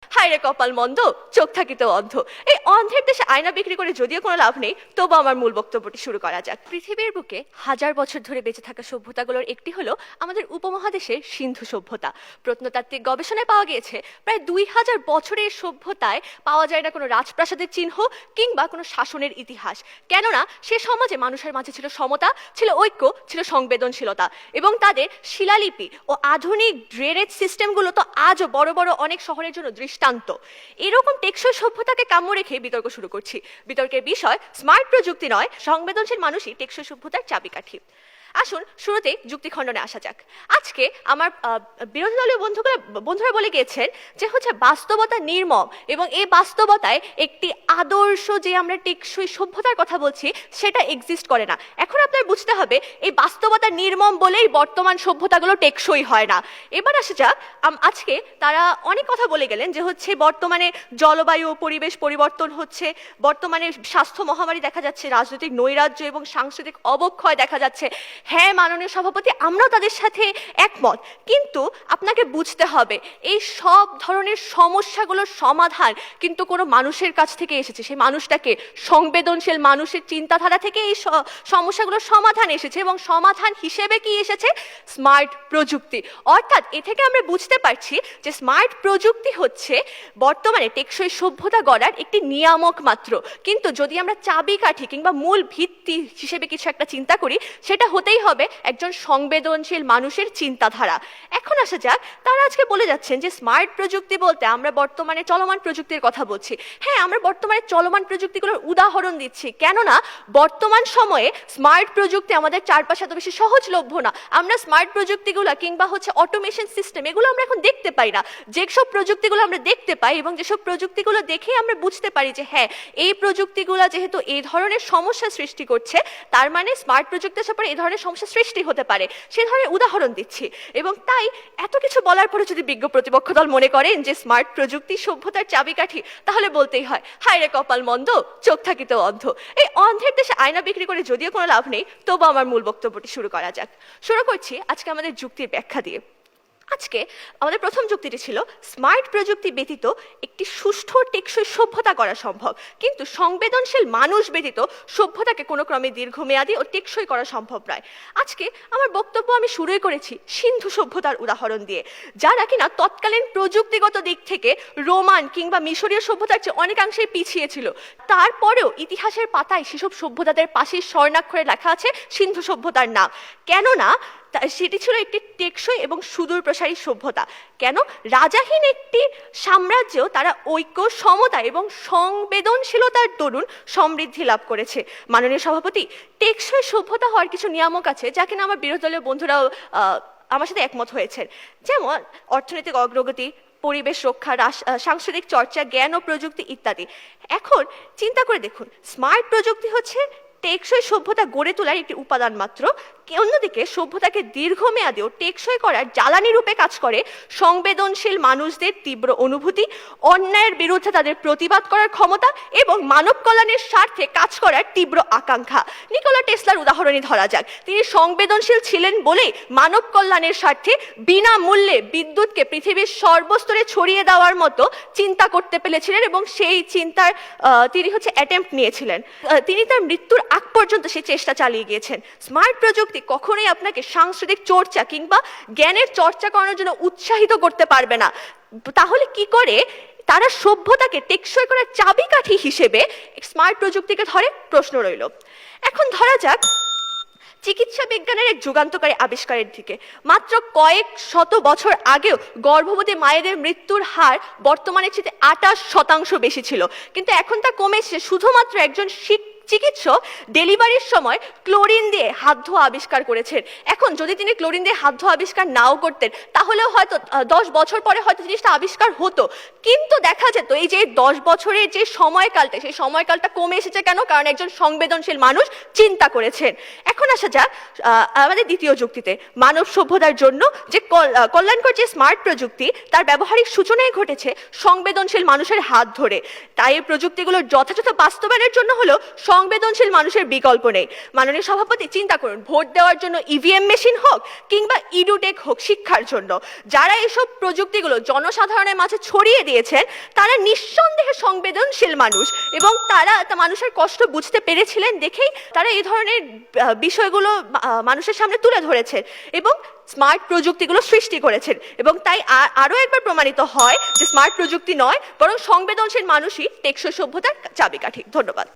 হায় রে কপাল মন্দ, চোখ থাকিতে অন্ধ। এই অন্ধের দেশে আয়না বিক্রি করে যদিও কোনো লাভ নেই, তবু আমার মূল বক্তব্যটি শুরু করা যাক। পৃথিবীর বুকে হাজার বছর ধরে বেঁচে থাকা সভ্যতাগুলোর একটি হলো আমাদের উপমহাদেশের সিন্ধু সভ্যতা। প্রত্নতাত্ত্বিক গবেষণায় পাওয়া গিয়েছে প্রায় 2000 বছরের সভ্যতায় পাওয়া যায় না কোনো রাজপ্রাসাদের চিহ্ন কিংবা কোনো শাসনের ইতিহাস। কেননা সে সমাজে মানুষের মাঝে ছিল সমতা, ছিল ঐক্য, ছিল সংবেদনশীলতা, এবং তাদের শিলালিপি ও আধুনিক ড্রেনেজ সিস্টেমগুলো তো আজও বড় বড় অনেক শহরের জন্য দৃষ্টান্ত। এরকম টেকসই সভ্যতাকে কাম্য রেখে বিতর্ক শুরু করছি। বিতর্কের বিষয় স্মার্ট প্রযুক্তি নয়, সংবেদনশীল মানুষই টেকসই সভ্যতার চাবিকাঠি। আসুন শুরুতে যুক্তি খণ্ডনে আসা যাক। আজকে আমার বিরোধী দলীয় বন্ধুরা বলে গিয়েছেন যে বাস্তবতা নির্মম, এবং এই বাস্তবতায় একটি আদর্শ যে আমরা টেকসই সভ্যতার কথা বলছি সেটা এক্সিস্ট করে না। এখন আপনার বুঝতে হবে এই বাস্তবতা নির্মম বলেই বর্তমান সভ্যতাগুলো টেকসই হয় না। এবার আসা যাক, আজকে তারা অনেক কথা বলে গেলেন যে বর্তমানে জলবায়ু ও পরিবেশ পরিবর্তন হচ্ছে, বর্তমানে স্বাস্থ্য মহামারী দেখা যাচ্ছে, রাজনৈতিক নৈরাজ্য এবং সাংস্কৃতিক অবক্ষয় দেখা যাচ্ছে। হ্যাঁ মাননীয় সভাপতি, আমরাও তাদের সাথে একমত, কিন্তু আপনাকে বুঝতে হবে এই সব ধরনের সমস্যাগুলোর সমাধান কিন্তু কোনো মানুষের কাছ থেকে এসেছে। সেই মানুষটাকে সংবেদনশীল মানুষের চিন্তাধারা থেকে এই সমস্যাগুলোর সমাধান এসেছে, এবং সমাধান হিসেবে কি এসেছে? স্মার্ট প্রযুক্তি। অর্থাৎ এ থেকে আমরা বুঝতে পারছি যে স্মার্ট প্রযুক্তি হচ্ছে বর্তমানে টেকসই সভ্যতা গড়ার একটি নিয়ামক মাত্র। কিন্তু যদি আমরা চাবিকাঠি কিংবা মূল ভিত্তি হিসেবে কিছু একটা চিন্তা করি, সেটা হতেই হবে একজন সংবেদনশীল মানুষের চিন্তাধারা। এখন আসা যাক, তারা আজকে বলে যাচ্ছেন যে স্মার্ট প্রযুক্তি বলতে আমরা বর্তমানে চলমান প্রযুক্তির কথা বলছি। হ্যাঁ, আমরা বর্তমানে চলমান প্রযুক্তিগুলোর উদাহরণ দিচ্ছি, কেননা বর্তমান সময়ে স্মার্ট প্রযুক্তি আমাদের চারপাশে এত বেশি সহজলভ্য না। আমরা স্মার্ট প্রযুক্তিগুলো কিংবা অটোমেশন সিস্টেম এগুলো আমরা এখন দেখতে পাই না। যেসব প্রযুক্তিগুলো আমরা দেখতে পাই এবং যেসব প্রযুক্তিগুলো দেখেই আমরা বুঝতে পারি যে হ্যাঁ এই প্রযুক্তিগুলো যেহেতু এই ধরনের সমস্যা সৃষ্টি করছে, তার মানে স্মার্ট প্রযুক্তি আসার পরে এই ধরনের সমস্যা সৃষ্টি হতে পারে, সে ধরনের উদাহরণ দিচ্ছি। এবং তাই এত কিছু বলার পরে যদি বিজ্ঞ প্রতিপক্ষ দল মনে করেন যে স্মার্ট প্রযুক্তি সভ্যতার চাবিকাঠি, তাহলে বলতেই হয় হায় রে কপাল মন্দ, চোখ থাকিতে অন্ধ। এই অন্ধের দেশে আয়না বিক্রি করে যদিও কোনো লাভ নেই, তবু আমার মূল বক্তব্যটি শুরু করা যাক। শুরু করছি আজকে আমাদের যুক্তির ব্যাখ্যা দিয়ে। আজকে আমাদের প্রথম যুক্তিটি ছিল স্মার্ট প্রযুক্তি ব্যতীত একটি সুষ্ঠু টেকসই সভ্যতা করা সম্ভব, কিন্তু সংবেদনশীল মানুষ ব্যতীত সভ্যতাকে কোনো ক্রমে দীর্ঘমেয়াদী ও টেকসই করা সম্ভব নয়। আজকে আমার বক্তব্য আমি শুরুই করেছি সিন্ধু সভ্যতার উদাহরণ দিয়ে, যারা কিনা তৎকালীন প্রযুক্তিগত দিক থেকে রোমান কিংবা মিশরীয় সভ্যতার চেয়ে অনেকাংশেই পিছিয়ে ছিল। তারপরেও ইতিহাসের পাতায় সেসব সভ্যতাদের পাশে স্বর্ণাক্ষরে লেখা আছে সিন্ধু সভ্যতার নাম, কেননা সেটি ছিল একটি টেকসই এবং সুদূর প্রসারী সভ্যতা। কেন? রাজাহীন একটি সাম্রাজ্য তারা ঐক্য, সমতা এবং সংবেদনশীলতার দরুন সমৃদ্ধি লাভ করেছে। মাননীয় সভাপতি, টেকসই সভ্যতা হওয়ার কিছু নিয়ামক আছে যা কিনা আমার বিরোধী দলীয় বন্ধুরাও আমার সাথে একমত হয়েছেন, যেমন অর্থনৈতিক অগ্রগতি, পরিবেশ রক্ষা, সাংস্কৃতিক চর্চা, জ্ঞান ও প্রযুক্তি ইত্যাদি। এখন চিন্তা করে দেখুন, স্মার্ট প্রযুক্তি হচ্ছে টেকসই সভ্যতা গড়ে তোলার একটি উপাদান মাত্র। অন্যদিকে সভ্যতাকে দীর্ঘমেয়াদী ও টেকসই করার জ্বালানি রূপে কাজ করে সংবেদনশীল মানুষদের তীব্র অনুভূতি, অন্যায়ের বিরুদ্ধে তাদের প্রতিবাদ করার ক্ষমতা এবং মানব কল্যাণের স্বার্থে কাজ করার তীব্র আকাঙ্ক্ষা। নিকোলা টেসলার উদাহরণই ধরা যাক। তিনি সংবেদনশীল ছিলেন বলেই মানব কল্যাণের স্বার্থে বিনামূল্যে বিদ্যুৎকে পৃথিবীর সর্বস্তরে ছড়িয়ে দেওয়ার মতো চিন্তা করতে পেরেছিলেন, এবং সেই চিন্তার তিনি অ্যাটেম্প্ট নিয়েছিলেন। তিনি তার মৃত্যুর আগ পর্যন্ত সেই চেষ্টা চালিয়ে গিয়েছেন। স্মার্ট প্রযুক্তি কখনোই আপনাকে সাংস্কৃতিক চর্চা কিংবা জ্ঞানের চর্চা করানোর জন্য উৎসাহিত করতে পারবে না। তাহলে কি করে তারা সভ্যতাকে টেকসই করার চাবিকাঠি হিসেবে স্মার্ট প্রযুক্তিকে ধরে? প্রশ্ন রইল। এখন ধরা যাক চিকিৎসা বিজ্ঞানের এক যুগান্তকারী আবিষ্কারের দিকে। মাত্র কয়েক শত বছর আগেও গর্ভবতী মায়েদের মৃত্যুর হার বর্তমানে চেয়ে 28% বেশি ছিল, কিন্তু এখন তা কমেছে। শুধুমাত্র একজন চিকিৎসক ডেলিভারির সময় ক্লোরিন দিয়ে হাত ধোয়া আবিষ্কার করেছেন। এখন যদি তিনি ক্লোরিন দিয়ে হাত ধোয়া আবিষ্কার নাও করতেন, তাহলেও হয়তো 10 বছর পরে হয়তো জিনিসটা আবিষ্কার হতো। কিন্তু দেখা যেত এই যে 10 বছরের যে সময়কালটা, সেই সময়কালটা কমে এসেছে। কেন? কারণ একজন সংবেদনশীল মানুষ চিন্তা করেছেন। এখন আসা যাক আমাদের দ্বিতীয় যুক্তিতে। মানব সভ্যতার জন্য যে কল্যাণকর যে স্মার্ট প্রযুক্তি, তার ব্যবহারিক সূচনাই ঘটেছে সংবেদনশীল মানুষের হাত ধরে। তাই এই প্রযুক্তিগুলোর যথাযথ বাস্তবায়নের জন্য হলো সংবেদনশীল মানুষের বিকল্প নেই। মাননীয় সভাপতি, চিন্তা করুন, ভোট দেওয়ার জন্য ইভিএম মেশিন হোক কিংবা ইডুটেক হোক, শিক্ষার জন্য যারা এসব প্রযুক্তিগুলো জনসাধারণের মাঝে ছড়িয়ে দিয়েছেন তারা নিঃসন্দেহে সংবেদনশীল মানুষ, এবং তারা মানুষের কষ্ট বুঝতে পেরেছিলেন দেখেই তারা এই ধরনের বিষয়গুলো মানুষের সামনে তুলে ধরেছেন এবং স্মার্ট প্রযুক্তিগুলো সৃষ্টি করেছেন। এবং তাই আরো একবার প্রমাণিত হয় যে স্মার্ট প্রযুক্তি নয়, বরং সংবেদনশীল মানুষই টেকসই সভ্যতার চাবিকাঠি। ধন্যবাদ।